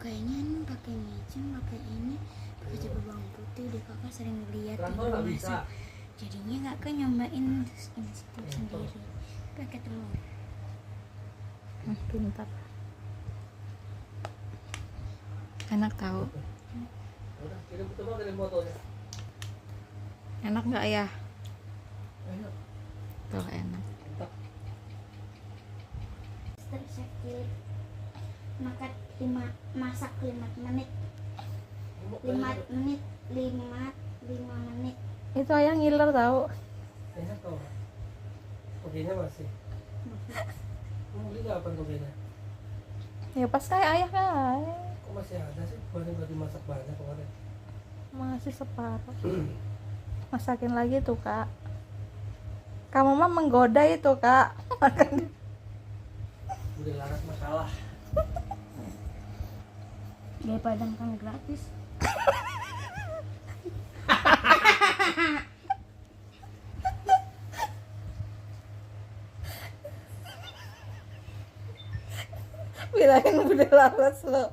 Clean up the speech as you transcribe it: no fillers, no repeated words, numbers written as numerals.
kayaknya nih pakai micin, pakai ini, pakai cabai bawang putih deh. Kakak sering lihat di Transfer nggak rumah bisa. masak. Jadinya kakak nyobain instan sendiri pakai telur. Pintar. Enak tahu. Udah, kirim fotonya. Enak nggak ya? Enak. Tuh enak. Mantap. Tersakit masak 5 menit. 5 menit. Itu ayah ngiler tahu. Enak tau. Togenya masih. Mau beli kapan togenya? Ya pas kayak ayah kan. Kok masih ada sih? Banyak berarti masak banyak kemarin. Masih separuh. Masakin lagi tuh kak. Kamu mah menggoda itu kak. Makan. Udah laras masalah. Gaya padang kan gratis. Bilangin udah laras lo.